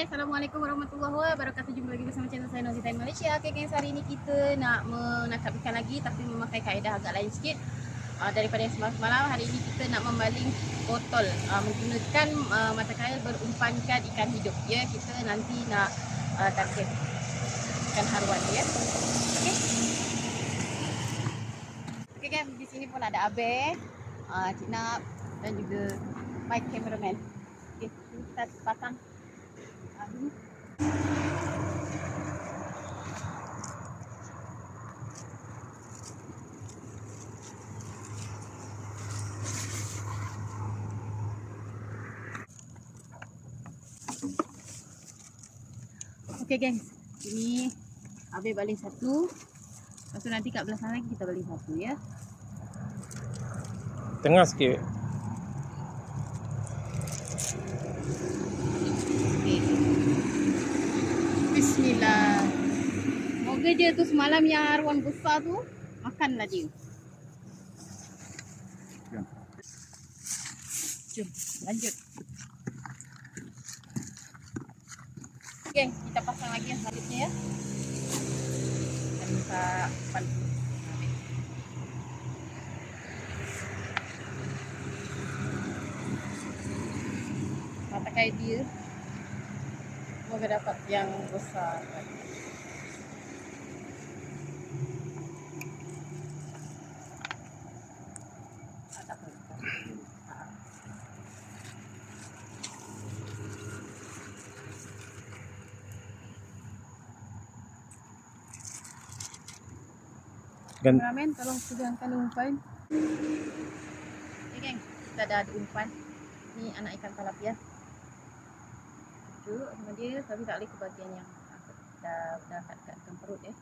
Okay, Assalamualaikum warahmatullahi wabarakatuh. Jumpa lagi bersama channel saya Nozita Malaysia. Okay guys, hari ini kita nak menangkap ikan lagi tapi memakai kaedah agak lain sikit daripada yang semalam. Hari ini kita nak membaling botol menggunakan mata kail berumpankan ikan hidup. Ya, kita nanti nak target ikan haruan ya. Okay. Okay guys, di sini pun ada Abe, Cik Nap dan juga my cameraman. Okay, kita pasang. Okey gengs, ini Abe baling satu. Lepas tu nanti kat belah sana lagi kita baling satu ya. Tengah sikit. Okay. Bismillah. Moga je tu semalam yang arwan besar tu makanlah dia. Jom lanjut. Okay, kita pasang lagi yang selanjutnya ya. Kita buka pan. Mata kail dia. Semoga dapat yang besar. Kameramen tolong pegangkan umpan. Okay geng, kita dah ada umpan. Ni anak ikan talapia. Duduk sama dia tapi tak boleh ke bahagian yang dah kat perut ya.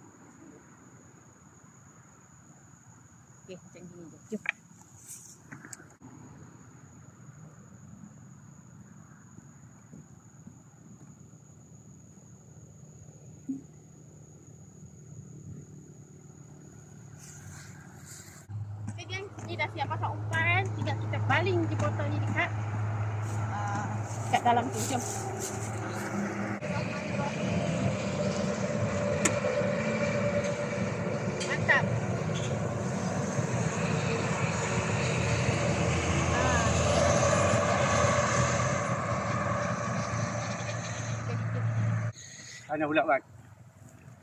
Okey, macam gini je. Jom. Okey geng, ni dah siap pasang umpan. Tinggal kita baling je botol ni dekat dalam tu. Jom. Mantap. Mana pula bang?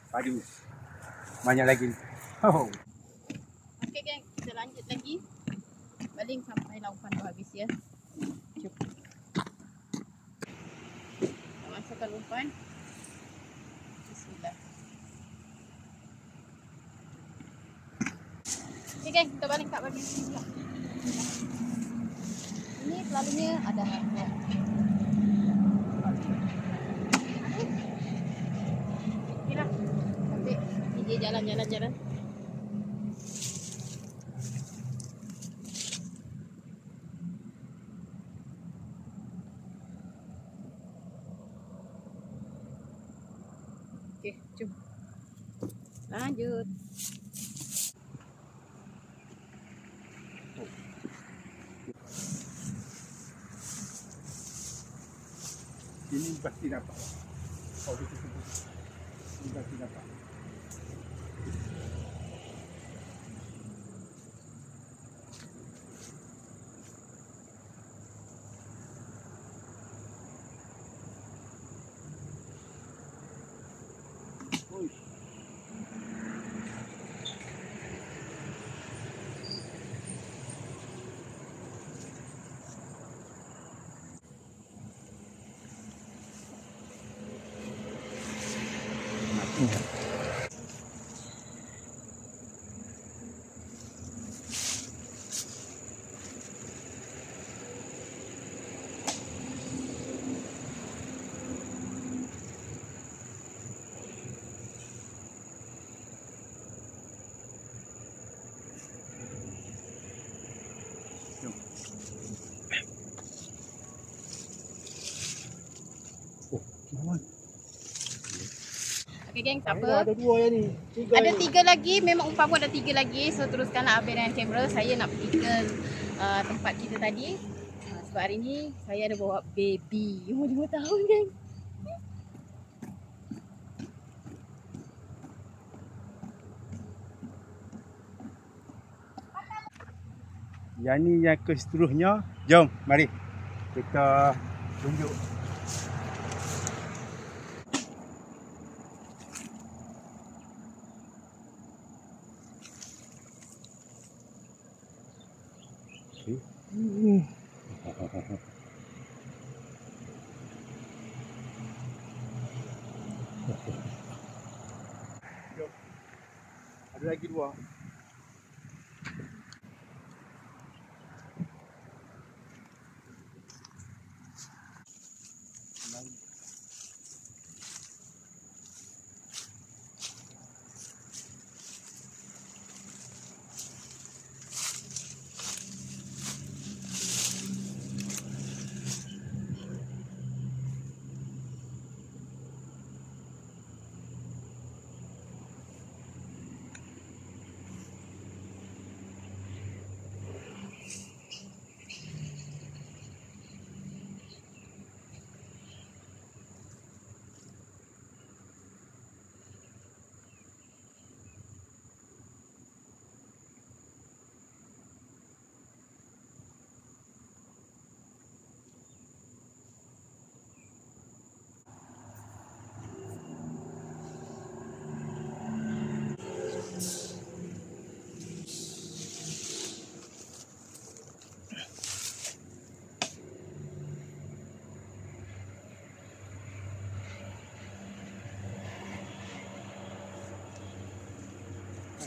Padu. Banyak lagi. Oh. Okey geng, kita lanjut lagi. Baling sampai umpan tu habis ya. Jom. Kita masukkan umpan. Bismillah. Okey geng, kita baling kat bahagian sini pula. Ini selalunya ada harga. Okeylah. Nanti dia jalan-jalan. Okey, jom. Lanjut. Ini pasti dapat. Oh, ini pasti dapat. Okey geng, tak Ada apa. dua yang ni. Ada tiga lagi, memang umpan pun ada tiga lagi. So teruskanlah Abe dengan kamera. Saya nak pergi ke tempat kita tadi. Sebab hari ni saya ada bawa baby umur 5 tahun geng. Yang ni yang seterusnya. Jom, mari. Kita tunjuk. Okay. Jom. Ada lagi dua.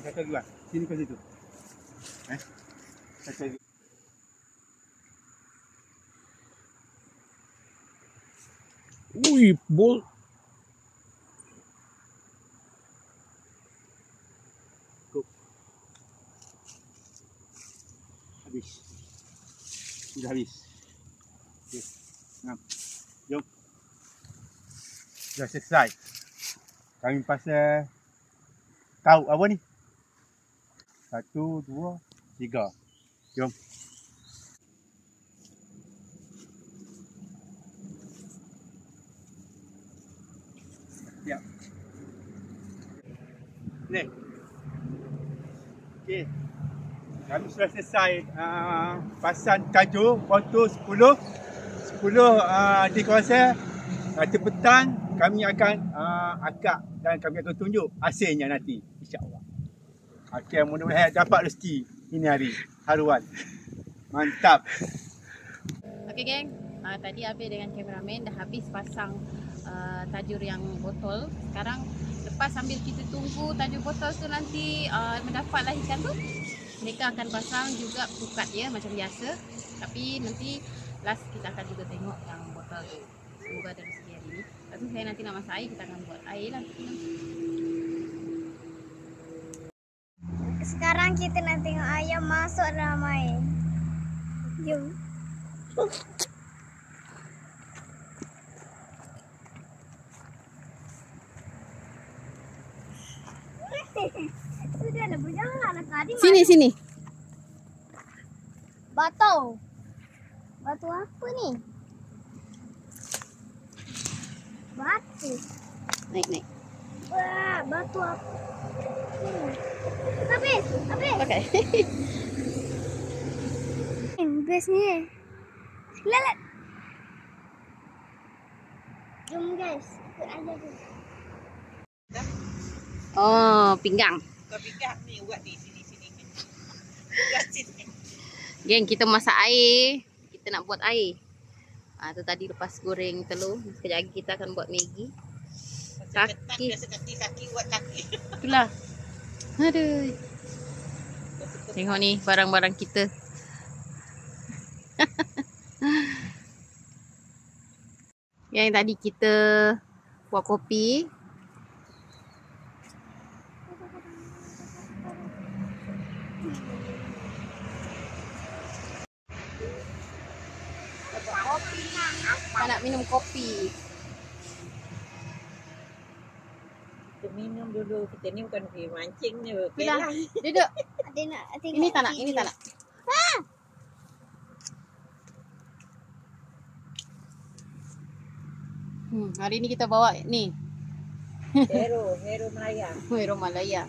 Kata dulu lah. Sini ke situ. Kata dulu. Ui, bol. Go. Habis. Sudah habis. Okey. Ngam. Jom. Sudah selesai. Kami pasal tahu apa ni? 1, 2, 3. Jom. Siap. Ni. Okey. Kami sudah selesai pasang tajuk foto 10 di kawasan nanti petang kami akan akak dan kami akan tunjuk hasilnya nanti insya-Allah. Okey, mudah-mudahan dapat rezeki ini hari. Haruan. Mantap. Okey geng, tadi Abe dengan kameraman dah habis pasang tajur yang botol. Sekarang lepas sambil kita tunggu tajur botol tu nanti mendapatlah ikan tu, mereka akan pasang juga pukat dia macam biasa. Tapi nanti last kita akan juga tengok yang botol tu. Semoga ada rezeki hari ni. Lepas tu saya nanti nak masak air, kita akan buat air lah. Sekarang kita nak tengok ayam masuk dalam air. Jom. Sudahlah, janganlah tadi. Sini. Batu. Batu apa ni? Batu. Naik. Wah, batu apa? Habis. Okey. Best ni. Lelet. Jom guys, ikut aja tu. Oh, pinggang. Kau pinggang ni buat di sini. Geng, kita masak air. Kita nak buat air. Tu tadi lepas goreng telur. Sekejap lagi kita akan buat Maggi. Kaki. Kaki buat kaki. Itulah. Aduh. Tengok ni barang-barang kita. Yang tadi kita buat kopi. Tak nak minum kopi. Kita minum dulu. Kita ni bukan pergi mancing ni. Bila duduk. Ada nak tengok. Ini tak nak, ini tak nak. Hari ni kita bawa ni. Hero Malaya. Hero Malaya.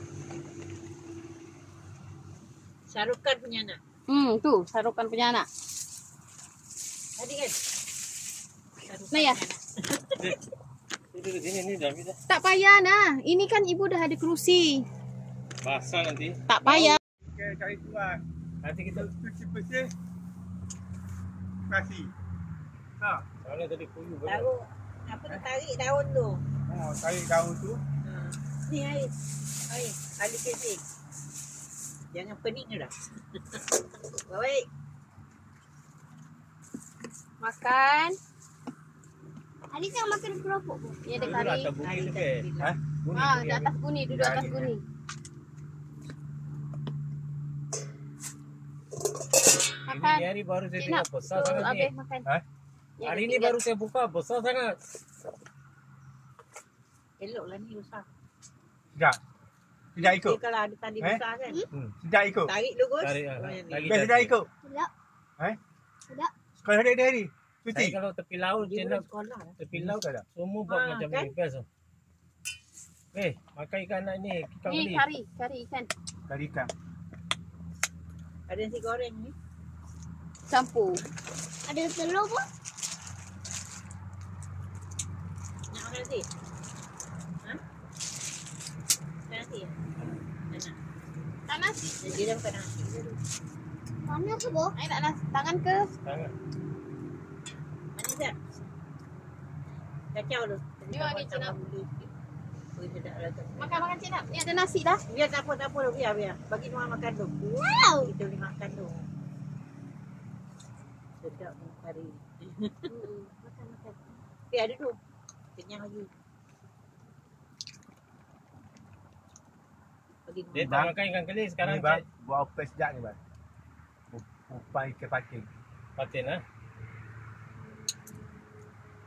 Syarukan punya anak. Tu sarukan punya anak. Tadi kan. Nah ya. Duduk sini ni dah bisa. Tak payah nah. Ini kan ibu dah ada kerusi. Basah nanti. Tak payah. Okay, cari kuat. Nanti kita Cuci bersih. Kasih. Tak. soalnya tadi kuyu banyak. Tahu apa tu tarik daun tu. Oh, tarik daun tu. Ni air. Air. Kali kesing. Jangan pening dah. Baik. Makan. Hari ni makan keropok pun. Ni ada Duduk kari. atas bumi tu ke? Ha? Di atas guni, duduk atas guni. Ini Makan. hari baru saya Cik tengok nak besar tu sangat ni. habis makan. Ha? Ni ada Hari ni tinggal. baru saya buka besar sangat. Eloklah ni besar. Tidak. Tidak ikut. Dia kalau ada tali Eh? besar kan. Tidak ikut. Tarik dulu Gus. Tarik, Oh, yang ni. lagi. Best tidak ikut. Tidak. Eh? Tidak. Sekolah hari. Saya Cuti. kalau tepi laut, Dia Cik belum Nak, sekolah. tepi laut Tak ada. semua buat Ah, macam kan? ni. Best tu. Makan ikan nak ni. Ikan Ni beli. kari ikan. Kari ikan. Ada nasi goreng ni. Campur. Ada telur pun. Nak makan nasi? Ha? Makan nasi ya? Tak nak. Tak nasi. Dia dah makan nasi. Mana tu boh? Ai nak nasi. Tangan ke? Sangat. Mana Zat? Kacau tu. Ni bagi Cik Nak. Oh, sedap lah tu. Makan Cik Nak. Ni ada nasi dah. Biar tak apa tu. Biar. Bagi Noah makan tu. Wow. Kita boleh makan tu. Sedap ni kari. Makan. Tapi ada tu. Kenyang lagi. Bagi Dia Noah. tak makan ikan keli sekarang. Ni bang, buat apa sedap ni bang. Umpan ikan patin. Patin lah.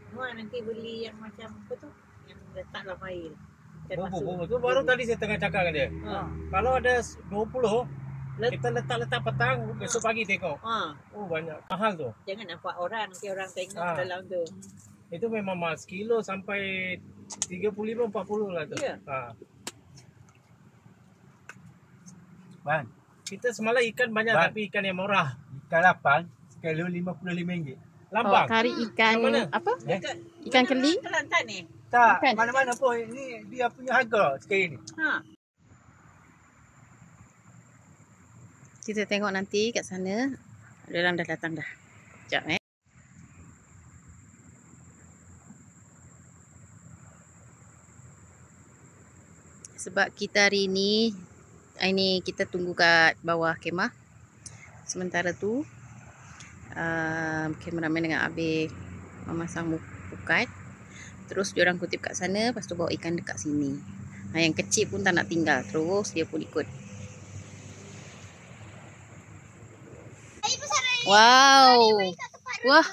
Noah nanti beli yang macam apa tu? Yang letak dalam air. Ikan masuk. Bubur tu baru tadi saya tengah cakap dengan dia. Ha. Kalau ada 20, Let- kita letak petang, besok pagi tengok. Ha. Oh banyak. Mahal tu. Jangan nampak orang. Nanti orang tengok Ah. dalam tu. Itu memang mahal. Sekilo sampai 35-40 lah tu. Ya. Ha. Bang, Kita semalam ikan banyak Bang. tapi ikan yang murah. ikan lapang sekilo RM55. Lambang. Kari ikan Yang mana? apa? Dekat Ikan keli. Kelantan ni. Tak, Bukan. mana-mana pun. Ini dia punya harga sekali ni. Ha. Kita tengok nanti kat sana. Ada orang dah datang dah. Sekejap Sebab kita hari ni kita tunggu kat bawah kemah. Sementara tu kameraman dengan Abe memasang pukat. Terus diorang kutip kat sana, lepas tu bawa ikan dekat sini. Yang kecil pun tak nak tinggal, terus dia pun ikut. Wow. Wah.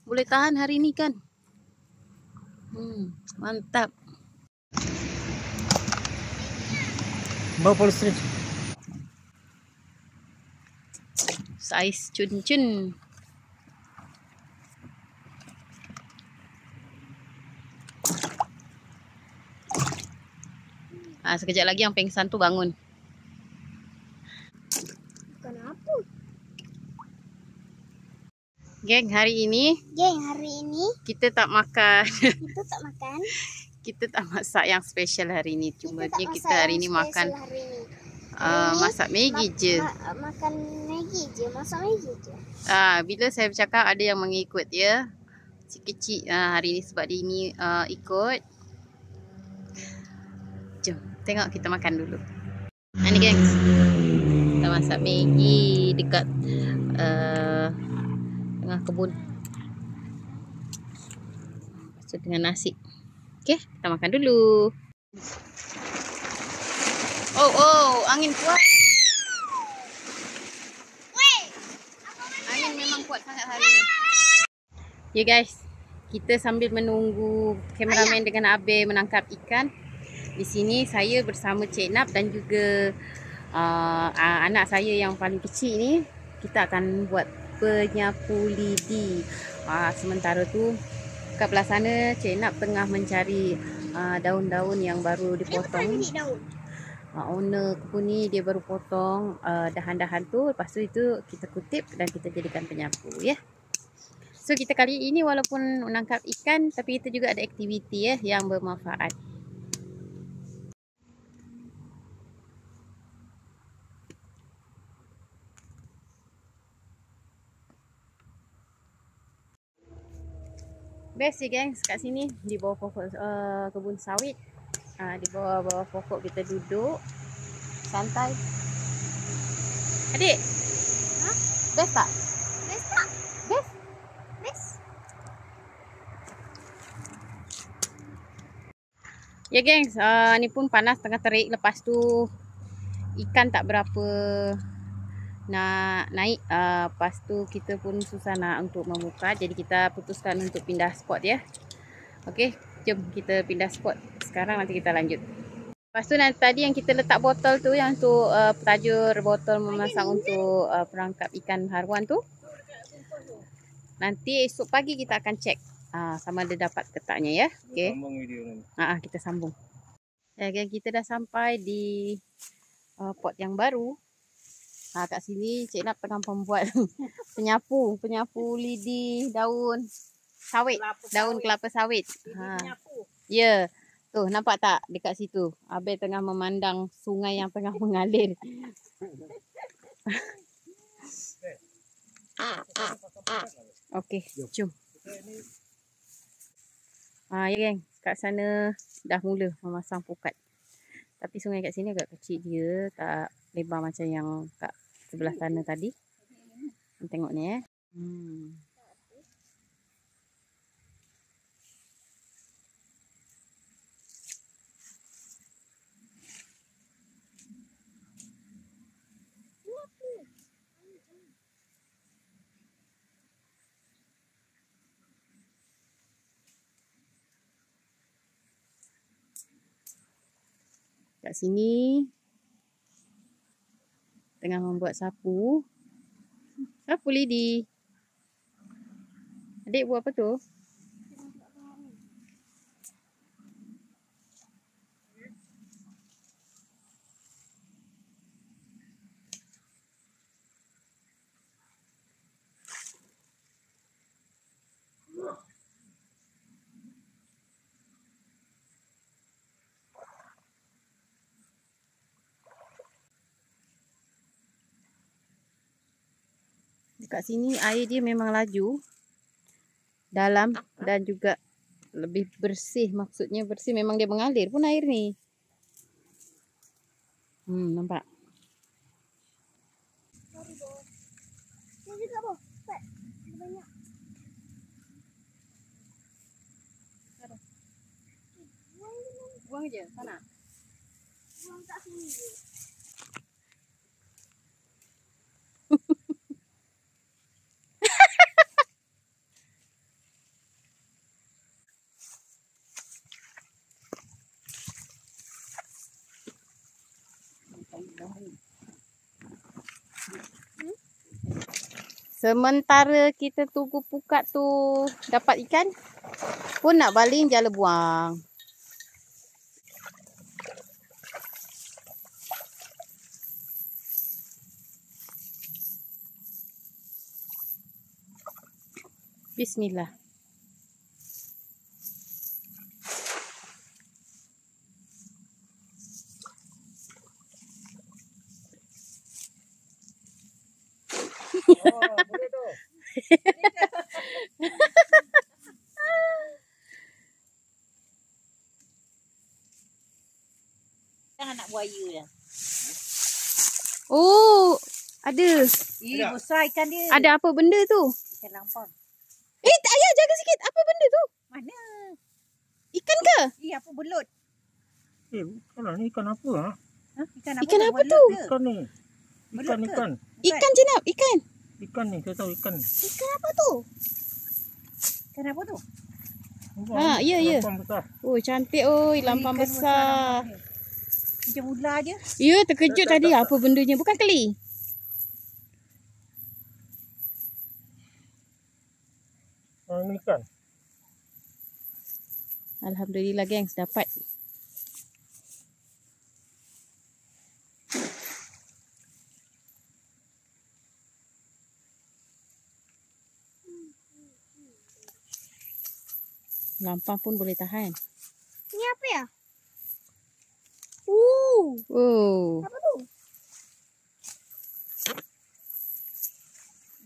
Boleh tahan hari ni kan? Mantap. Bawa polstri. Saiz cun-cun. Sekejap lagi yang pengsan tu bangun. Bukan apa. Geng, hari ini Geng, hari ini kita tak makan. kita tak makan. Kita tak masak yang special hari ini. Cuma tak kita masak hari yang ini special makan hari ni. masak Maggi je. Makan Maggi je. Masak Maggi je. Bila saya bercakap ada yang mengikut ya. Si kecil hari ni sebab dia ni ikut. Jom tengok kita makan dulu. Ni gengs. Kita masak Maggi dekat tengah kebun. Lepas tu dengan nasi. Okey, kita makan dulu. Oh, angin kuat. Angin memang kuat sangat hari ni. Ya guys, kita sambil menunggu kameraman dengan Abe menangkap ikan. Di sini saya bersama Cik Nap dan juga anak saya yang paling kecil ni. Kita akan buat penyapu lidi. Sementara tu kat belah sana Cik Nap tengah mencari daun-daun yang baru dipotong. Daun. owner kebun ni dia baru potong dahan-dahan tu. Lepas tu itu kita kutip dan kita jadikan penyapu ya. So kita kali ini walaupun menangkap ikan tapi kita juga ada aktiviti ya yang bermanfaat. Best ya gengs kat sini di bawah pokok kebun sawit. Di bawah pokok kita duduk santai. Adik, Hah? best tak? Best tak? Best? Best. Ya gengs, ni pun panas tengah terik. Lepas tu ikan tak berapa nak naik. Lepas tu kita pun susah nak untuk membuka. Jadi kita putuskan untuk pindah spot ya. Okey, jom kita pindah spot. Sekarang nanti kita lanjut. Lepas tu nanti tadi yang kita letak botol tu, yang tu petajur botol memasak untuk perangkap ikan haruan tu. Nanti esok pagi kita akan cek sama ada dapat ke taknya ya. Okey. Sambung video ni. Kita sambung. Ya, okay, kita dah sampai di pot yang baru. Kat sini Cik Nap tengah membuat penyapu lidi daun sawit, daun kelapa sawit. Ya. Tu nampak tak dekat situ? Abel tengah memandang sungai yang tengah mengalir. Okey, jom. Ya geng, kat sana dah mula memasang pukat. Tapi sungai kat sini agak kecil dia, tak lebar macam yang kat sebelah sana tadi. Tengok ni ya. Kat sini tengah membuat sapu. Sapu lidi. Adik buat apa tu? Dekat sini air dia memang laju, dalam dan juga lebih bersih. Maksudnya bersih, memang dia mengalir pun air ni. Nampak? Ini juga boh. Cepat. Ada banyak. Buang je sana. Buang kat sini je. Sementara kita tunggu pukat tu dapat ikan, pun nak baling jala buang. Bismillah. Boleh tu. Jangan nak buaya dah. Oh, ada. Besar ikan dia. Ada apa benda tu? Ikan lampau. Ayah jaga sikit. Apa benda tu? Mana? Ikan ke? Apa belut? Bukan lah, ni ikan apa ha? Ikan apa tu? Ikan ni. Belut ke? Ikan. Ikan jenab, ikan. Ikan ni, saya tahu ikan. Ikan apa tu? Ikan apa tu? Ya. Lampang besar. Oh, cantik oi, lampang Ikan besar. Macam ular je. Ya, terkejut tadi apa bendanya. Bukan keli. Ini ikan. Alhamdulillah gengs, dapat. Lampam pun boleh tahan. Ni apa ya? Oh. Apa tu?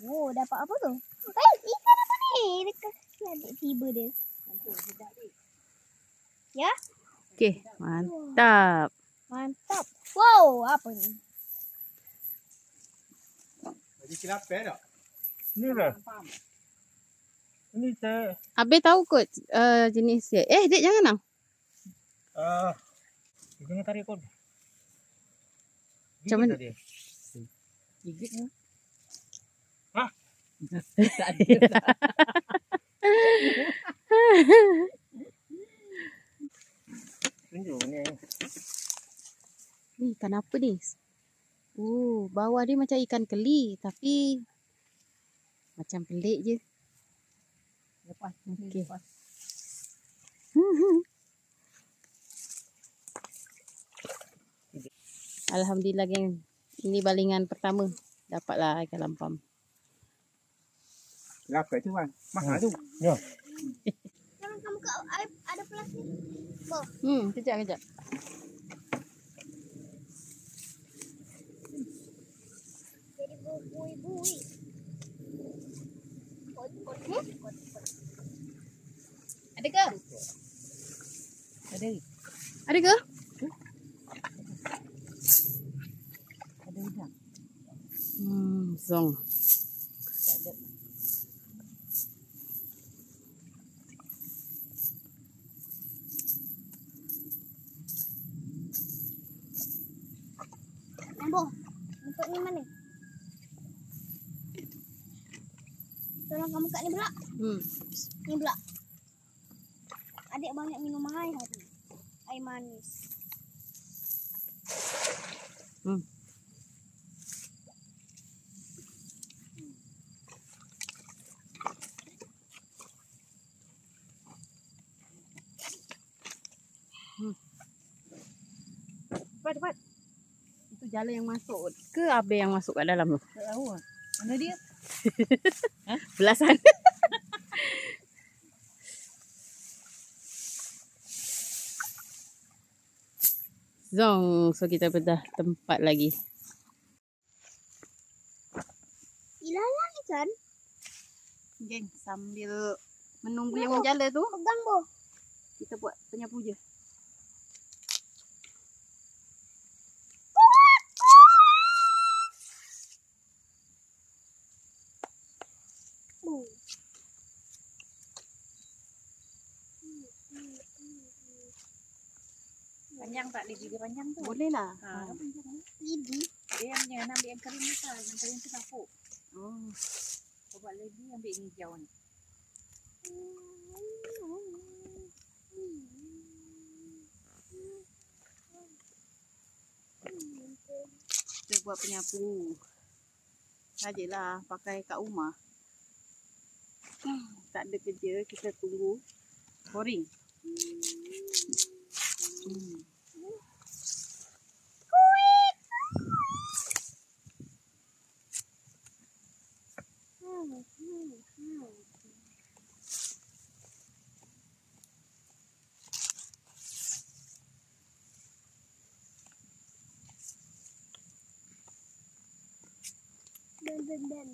Oh, dapat apa tu? Ikan apa ni? Dekat adik tiba dia. Ya? Okey, mantap. Mantap. Wow, apa ni? Jadi kenapa tak? Ni lah. Ini saya Habis tahu kot jenis dia. Dek jangan jangan tarik kau. Macam mana? Dia. Gigit ke? Hah? Tak ada. Tunjuk ni. Ni ikan apa ni? Bawah dia macam ikan keli tapi macam pelik je. Lepas. Okey. Lepas. Alhamdulillah geng. Ini balingan pertama. Dapatlah ikan lampam. Kenapa tu bang? Mahal tu. Ya. Jangan kamu ke air ada plastik. Boh. Kejap. Jadi bui-bui. Ada ke? Ada. Ada ke? Ada udang. Zong. Boh. Untuk ni mana? Tolong kamu kat ni pula. Ni pula. Adik banyak minum air hari. Air manis. Cepat. Itu jala yang masuk ke abe yang masuk kat dalam tu? Tak tahu lah. Mana dia? Belasan. Zong. So kita bedah tempat lagi. Ilalang ni kan? Geng, sambil menunggu yang menjala tu, Pegang boh. kita buat penyapu je. Panjang tak lidi dia panjang tu? Boleh lah. Ha, panjang lah. Lidi. Dia yang jangan ambil yang kering ni kan. Yang kering tu sapuk. Oh. Kau buat lagi ambil yang hijau ni. Kita buat penyapu. Sajalah pakai kat rumah. Tak ada kerja, kita tunggu boring. Dan.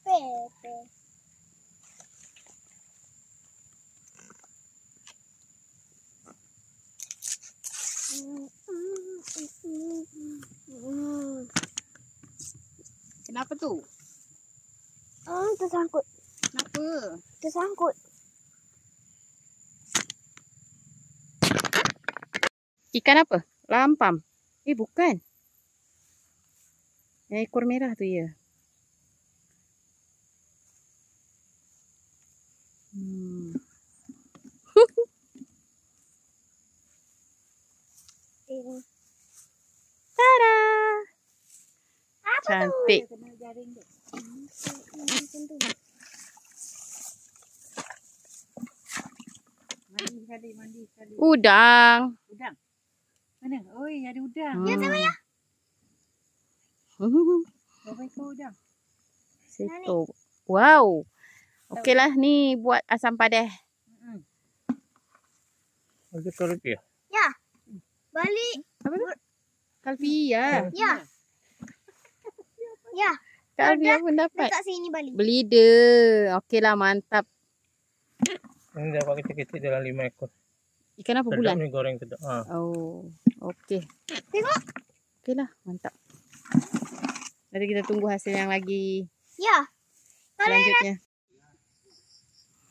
Pepe. Kenapa tu? Tersangkut. Kenapa? Tersangkut. Ikan apa? Lampam. Bukan. Yang ekor merah tu ya. Tada! Cantik. Kena jaring dia. Mandi sekali. Udang. Udang. Mana? Oi, ada udang. Ya, sama ya. Berapa ekor dah? Satu. Wow. Okeylah ni buat asam padas. Betul rupiah. Ya. Balik. Apa tu? Kalpi ya. Ya. Ya. Kalpi pun dapat. Dekat sini balik. Beli dia. Okeylah mantap. Ini dapat kecil-kecil dalam 5 ekor. Ikan apa Sedap bulan? ni goreng sedap. Ha. Oh. Okey. Tengok. Okeylah mantap. Nanti kita tunggu hasil yang lagi Ya. selanjutnya.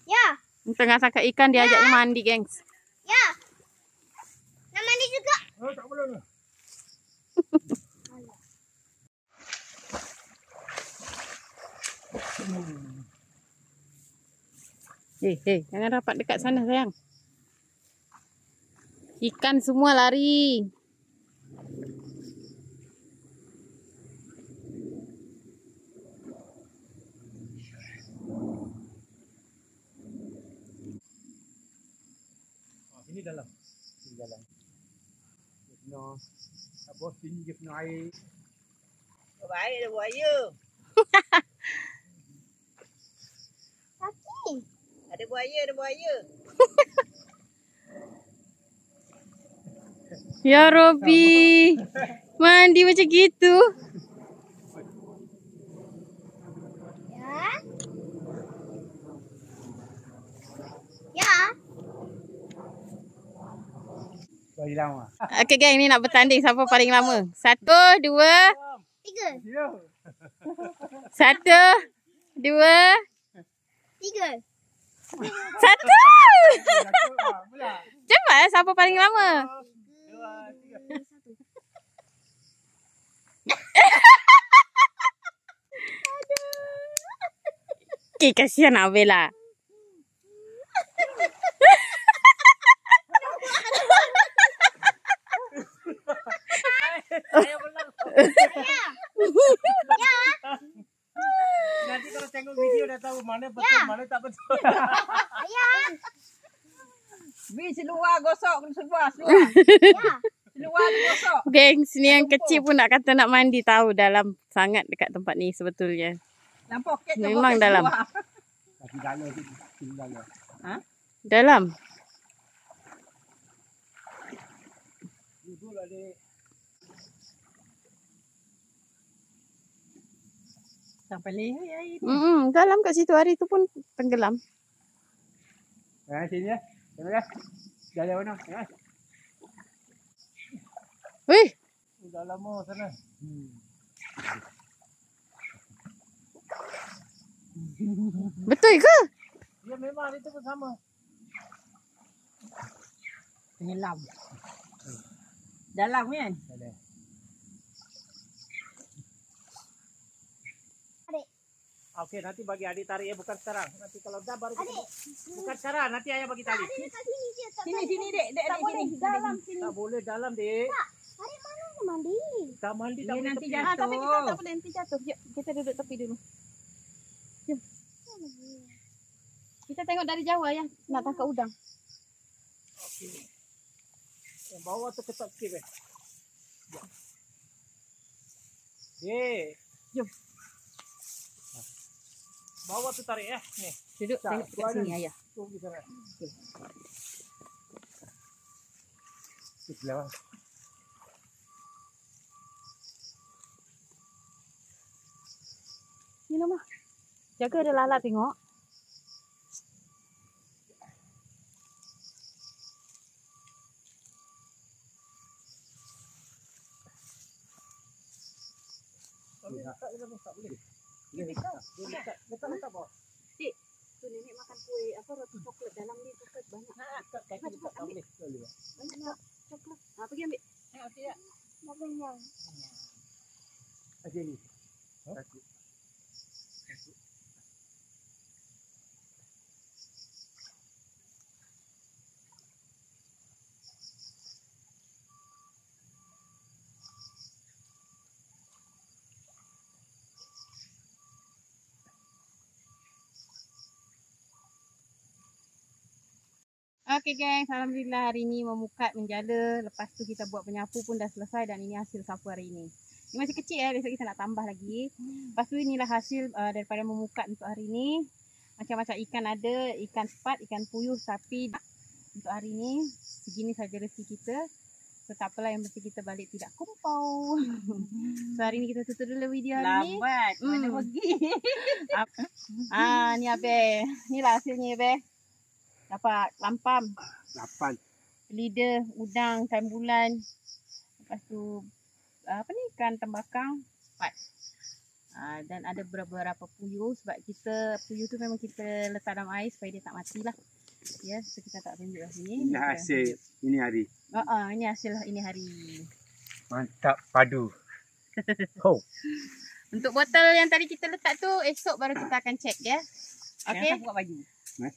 Ya. Tengah sangka ikan diajaknya mandi, gengs. Ya. Nak mandi juga. Oh, tak boleh ni. Jangan rapat dekat sana sayang. Ikan semua lari. Sini dalam. Sini dalam. No. Apa sini dia punya air. Baik ada buaya. Kaki. Ada buaya, ada buaya. Ya Robi. Mandi macam gitu. Ya. Ya. Bagi lama. Okey geng, ni nak bertanding siapa paling lama. 1, 2, 3. Ya. 1, 2, 3. 1. Mula. Cepat siapa paling lama. 2, 3. Okay, kasihan Abela. Nanti kalau tengok video dah tahu mana betul, mana tak betul. Bi seluar gosok, seluar. Ya. Seluar tu gosok. Gengs, ni yang kecil pun nak kata nak mandi, tahu dalam sangat dekat tempat ni sebetulnya. Dalam poket tu Memang poket dalam. seluar. Kaki dalam tu. Sini dalam. Dalam. Duduk lah dek. Sampai leher air. Dalam kat situ, hari tu pun tenggelam. Sini ya. Tengok ya. Jalan mana? Ya. Wih, Dah lama sana. betul ke? Ya memang itu pun sama. Penyelam. Dalam kan? Dalam. Okey, nanti bagi adik tarik ya, bukan sekarang. Nanti kalau dah baru kita. Bukan sekarang, nanti ayah bagi tali. Dekat sini je. Sini dek, dek Tak boleh. sini. Dalam sini. Tak boleh dalam, Dek. Hari mana nak mandi? Tak mandi tak Dia boleh nanti tepi. jatuh. Tapi kita tak boleh nanti jatuh. Jom, kita duduk tepi dulu. Jom. Kita tengok dari jauh ya, nak tangkap udang. Yang bawah tu ketat sikit eh. Dek. Jom. Bawah tu tarik ya. Nih. Duduk Tak, tengok kat sini ayah. Tu di sana. Sebelah. Ni nama. Jaga ada lalat tengok. Tak boleh. Letak bawah. Tu nenek makan kuih apa roti coklat dalam ni coklat banyak. Kaki letak tak boleh. Banyak nak coklat. Ha, pergi ambil. Tengok tidak. Dah kenyang. Aje ni. Satu. Okey gengs, alhamdulillah hari ni memukat menjala. Lepas tu kita buat penyapu pun dah selesai dan ini hasil sapu hari ini. Ini masih kecil ya, besok kita nak tambah lagi. Lepas tu inilah hasil daripada memukat untuk hari ni. Macam-macam ikan ada, ikan sepat, ikan puyuh, tapi untuk hari ni segini saja rezeki kita. So tak apalah, yang penting kita balik tidak kumpau. So hari ni kita tutup dulu video hari ni. Lambat. Mana pergi? Ni Abe. Inilah hasilnya Abe. Dapat lampam, 8. lidah, udang, ikan bulan. Lepas tu apa ni, ikan tembakang, sepat. Dan ada beberapa puyuh, sebab puyuh tu memang kita letak dalam air supaya dia tak matilah. Ya, so kita tak tunjuk sini. Ini hasil ini hari. Ini hasil ini hari. Mantap padu. Oh. Untuk botol yang tadi kita letak tu, esok baru kita akan check ya. Okey. Jangan buka baju.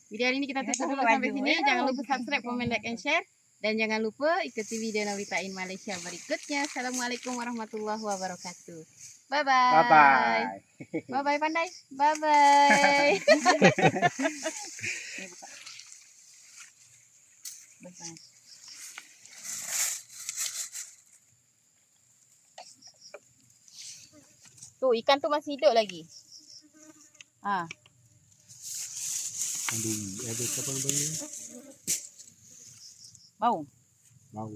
Video hari ni kita tutup dulu buka sampai baju, sini. ya. Jangan lupa subscribe, komen, like and share. Dan jangan lupa ikuti video Novita in Malaysia berikutnya. Assalamualaikum warahmatullahi wabarakatuh. Bye bye. Bye bye. Bye bye Pandai. Bye bye. Tu ikan tu masih hidup lagi. Ada kapal banyak. Bau. Bau.